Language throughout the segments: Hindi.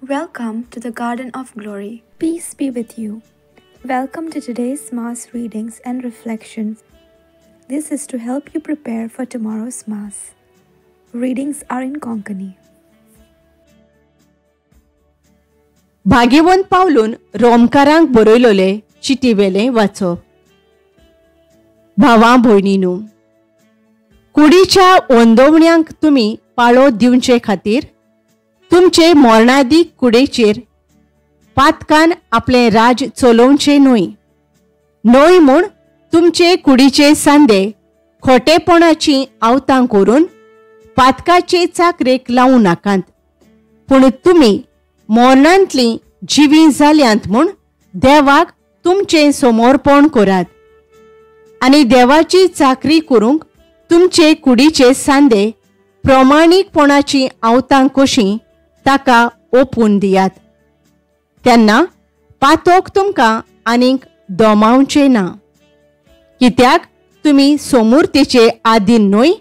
Welcome to the Garden of Glory. Peace be with you. Welcome to today's Mass readings and reflections. This is to help you prepare for tomorrow's Mass. Readings are in Konkani. भाग्यवंत पावलून रोमकारांक बरयलोले चिटीवेले वाचप. भावां भयणींनो, कुडीच्या ओंदवण्यांक तुमी पाळो दिवचे खातीर तुमचे मोरणादी कुडेचेर पातकान आपले राज चलोवचे न्हय. न्हय म्हूण तुमचे कुडीचे सांदे खोटेपणाची आवतां करून पातकाचे चाकरेक लावूं नाकांत. पूण तुमी मोरणांतलीं जिवी जाल्यांत म्हूण देवाक तुमचें समर्पण करात आनी देवाची चाकरी करूंक तुमचे कुडीचे सांदे प्रमाणीकपणाची आवतां कशीं ताका ओपून दियात. तेन्ना पातोक तुमकां आनीक दोमावचें ना, कित्याक तुमी समूर्तीचे आधीन न्हय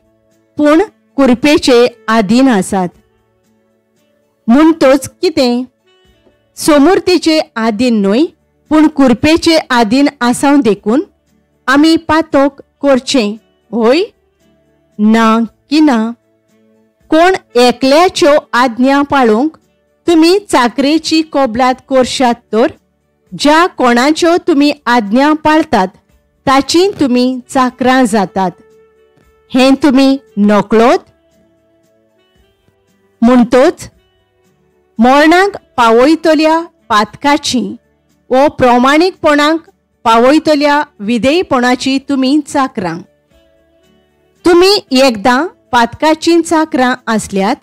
पूण कुरपेचे आधीन आसात. म्हणटोच कितें? समूर्तीचे आधीन न्हय पूण कुरपेचे आधीन आसाव देखून आमी पातोक करचें, होय ना की ना? कोण एकल्याच्यो आज्ञा पाळूंक तुमी चाकरेची कोबलात करशात तर ज्या कोणाच्यो तुमी आज्ञा पाळतात ताची तुमी चाकरां जातात. हें तुमी नकळोत? म्हणटोच मोरणांक पावयतल्या पातकाची व प्रमाणीकपणांक पावयतल्या विधेयपणाची तुमी चाकरां. तुमी एकदां पातकाची चाकरां आसल्यात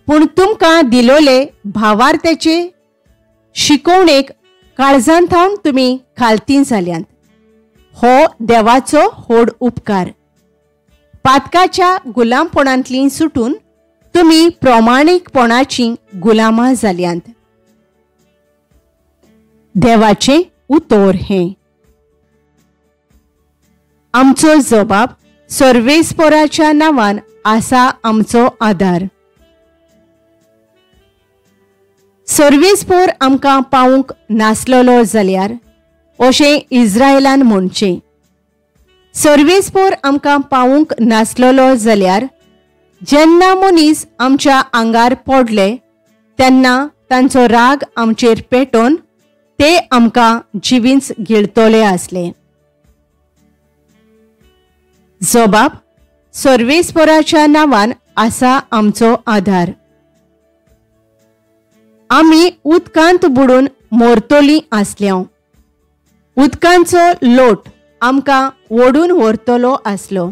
पूण तुमकां दिलोले भावार्थाचे शिकोवणेक काळजांतावन तुमी खालती जाल्यांत. हो देवाचो व्हड उपकार. पातकाच्या गुलामपणांतलीं सुटून तुमी प्रमाणीकपणाची गुलामां जाल्यांत. देवाचें उतर हें. आमचो जबाब सर्वेस्पराच्या नांवान आसा आमचो आदार. सर्वेस्पर आमकां पावूंक नासलोलो जाल्यार अशें इस्रायेलान म्हणचें. सर्वेस्पर आमकां पावूंक नासलोलो जाल्यार जेन्ना मनीस आमच्या आंगार पडले तेन्ना तांचो राग आमचेर पेटोवन ते आमकां जिवींच गिळटले आसले. जबाब सर्वेस्पराच्या नांवान आसा आमचो आदार. आमी उदकांत बुडून मरतलीं आसल्यांव. उदकांचो लोट आमकां ओडून व्हरतलो आसलो.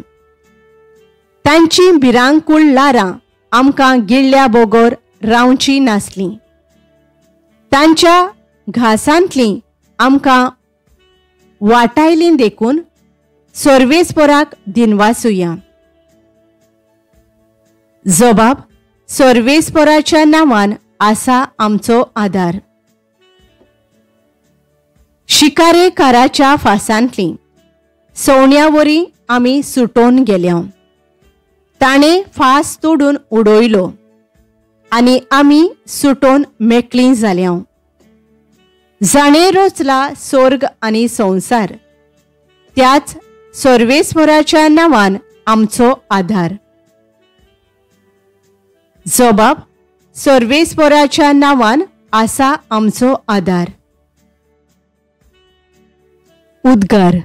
तांची भिरांकूळ लारां आमकां गिळ्ळ्या बगर रावची नासलीं. तांच्या घासांतलीं आमकां वाटायलीं देखून सर्वेस्पराक दिनवासुया. जबाब सर्वेस्पराच्या नांवान आसा आमचो आदार. शिकारेकाराच्या फासांतलीं सवण्यावरी आमी सुटोवन गेल्यांव. ताणें फास तोडून उडयलो आनी आमी सुटोवन मेकळीं जाल्यांव. जाणें रचला स्वर्ग आनी संवसार, त्याच सर्वेस्पराच्या नांवान आमचो आदार. जबाब सर्वेस्पराच्या नांवान आसा आमचो आदार. उद्गार.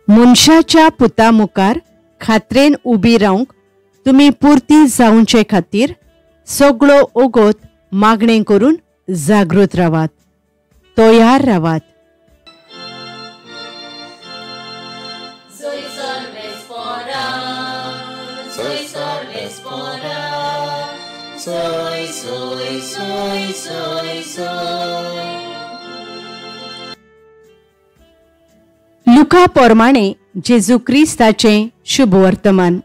मनशाच्या पुता मुखार खात्रेन उबी रावंक तुमी पुर्ती जावचे खातीर सगळो ओगोत मागणें करून जागृत रावात, तयार रावात. लुका प्रमाणे जेजू क्रिस्ताचें शुभ वर्तमान.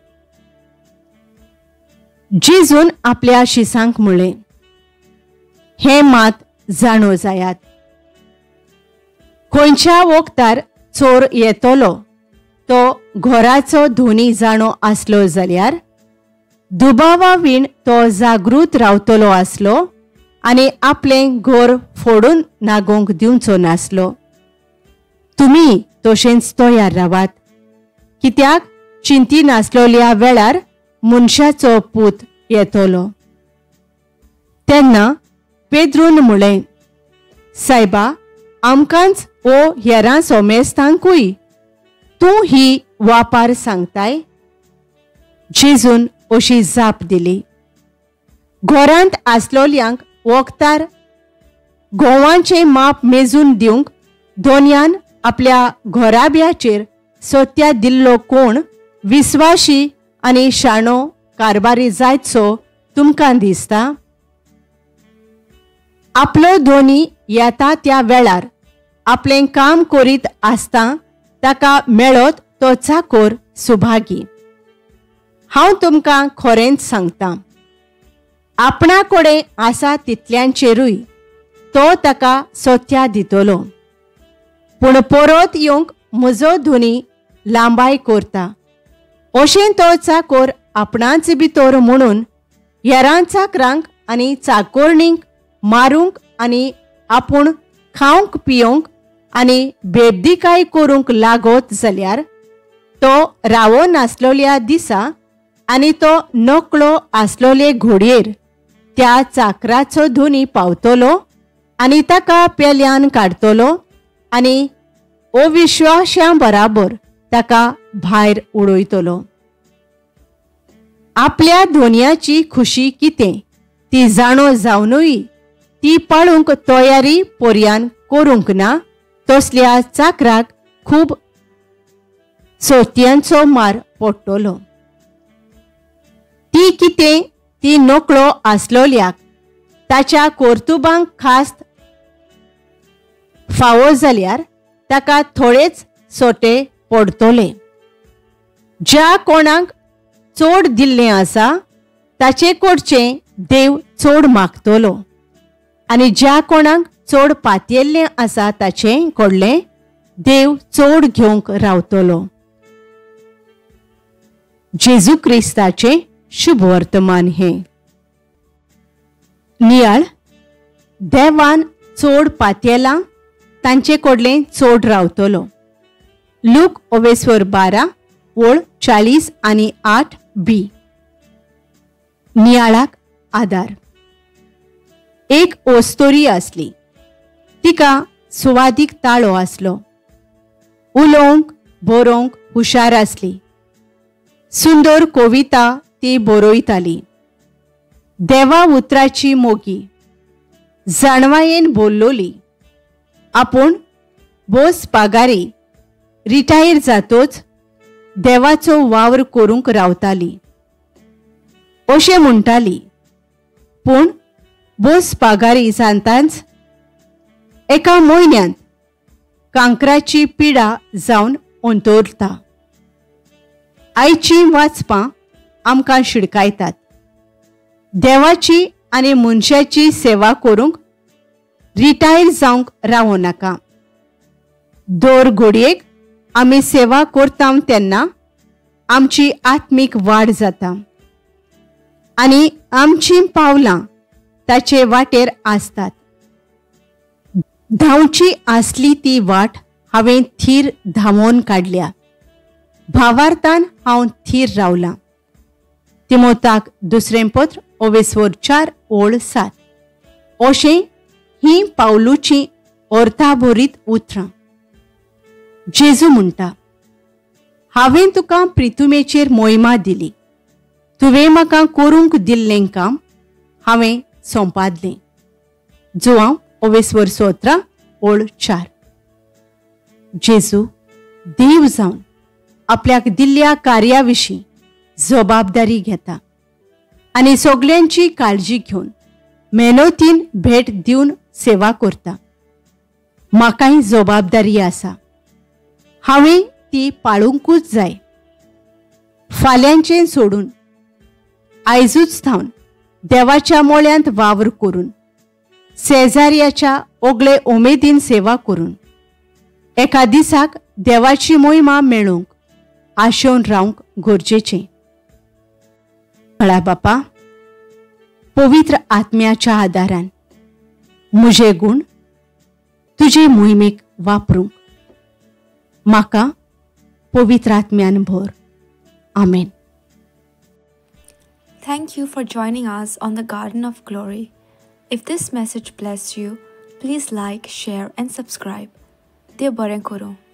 जेजून आपल्या शिसांक म्हणलें, हें मात जाणो जायात. खंयच्या वखदार चोर येतलो तो घराचो धोनी जाणो आसलो जाल्यार दुबावा विण तो जागृत रावतलो आसलो आनी आपलें घर फोडून नागोंक दिवचो नासलो. तुमी तशेंच तयार रावात, कित्याक चिंती नासलोल्या वेळार मनशाचो पूत येतलो. तेन्ना पेद्रून म्हळें, सायबा, आमकांच ओ हेरां सोमेस्तांकूय तूं ही वापार सांगताय? जेजून अशी जाप दिली. घरांत आसलोल्यांक वखदार गोवांचें माप मेजून दिवंक दोनयान आपल्या घोराब्याचेर सोत्या दिल्लो कोण विस्वाशी आनी शाणो कारबारी जायतसो तुमकां दिसता? आपलो धोनी येता त्या वेळार आपलें काम करीत आसता ताका मेळत तो चाकोर सुभागी. हांव तुमकां खरेंच सांगतां, आपणा कडेन आसा तितल्यांचेरूय तो ताका सोत्या दितलो. पूण परत येवंक म्हजो धोनी लांबाय करता. अशें तो चाकोर आपणाच भितर म्हणून हेरां चाकरांक आनी चाकोरणींक मारूंक आनी आपूण खावंक पियोंक आनी बेबदिकाय करूंक लागत जाल्यार तो रावो नासलोल्या दिसा आनी तो नकळो आसलोले घडयेर त्या चाकराचो धोनी पावतलो आनी ताका पेल्यान काडतलो आनी अविश्वाश्यां बराबर ताका भायर उडयतलो. आपल्या धोनयाची खुशी कितें ती जाणो जावनूय ती पाळूंक तयारी पर्यान करूंक ना तसल्या चाकराक खूब सोत्यांचो मार पडटलो. ती कितें ती नकळो आसलोल्याक ताच्या कर्तुबांक खास्त फावो जाल्यार ताका थोडेच सोटे पडतले. ज्या कोणाक चोड दिल्लें आसा ताचे कडचें देव चोड मागतलो आनी ज्या कोणाक चोड पातयेल्लें आसा ताचें कडलें देव चोड घेवंक रावतलो. जेजू क्रिस्ताचें शुभ वर्तमान हे. नियाळ, देवान चोड पातयेलां तांचे कडलें चोड रावतलो. लूक 12:40-40 नियाळाक आदार. एक ओस्तोरी आसली. तिका सुवादीक ताळो आसलो. उलोवंक बरोवंक हुशार आसली. सुंदर कविता ती बरयताली. देवा उतराची मोगी जाणवायेन बोल्लोली. आपूण बोस पागारी रिटायर जातोच देवाचो वावर करूंक रावताली अशें म्हणटाली. पूण बोस पागारी जातांच एका म्हयन्यांत कांकराची पिडा जावन अंतरता. आयची वाचपां आमकां शिडकायतात. देवाची आनी मनशाची सेवा करूंक रिटायर जावंक रावो नाका. दर घडयेक आमी सेवा करता तेन्ना आमची आत्मीक वाड जाता आनी आमचीं पावलां ताचे वाटेर आसतात. धांवची आसली ती वाट हांवें थीर धांवोन काडल्या. भावार्थान हांव थीर रावलां. तिमोथाक दुसरें पत्र 4:7 अशें ही पावलूची अर्थाभरीत उतरां. जेजू म्हणटा, हांवें तुका प्रितुमेचेर मोहिमा दिली. तुवें म्हाका करूंक दिल्लें काम हांवें संपादलें. जोआंव 17:4. जेजू देव जावन आपल्याक दिल्ल्या कार्या विशीं जबाबदारी घेता आनी सगळ्यांची काळजी घेवन मेहनतीन भेट दिवन सेवा करता. म्हाकाय जबाबदारी आसा. हांवें ती पाळूंकूच जाय. फाल्यांचें सोडून आयजूच थावन देवाच्या मोळ्यांत वावर करून शेजाऱ्याच्या ओगले उमेदीन सेवा करून एका दिसाक देवाची मोहिमा मेळूंक आशेवन रावंक गरजेचें. म्हळ्या बापा, पवित्र आत्म्याच्या आदारान म्हजे गुण तुजे मोहिमेक वापरूंक म्हाका पवित्र आत्म्यान भर. आमेन. Thank you for joining us on the Garden of Glory. If this message blessed you, please like, share, and subscribe. Dear Baren Koro.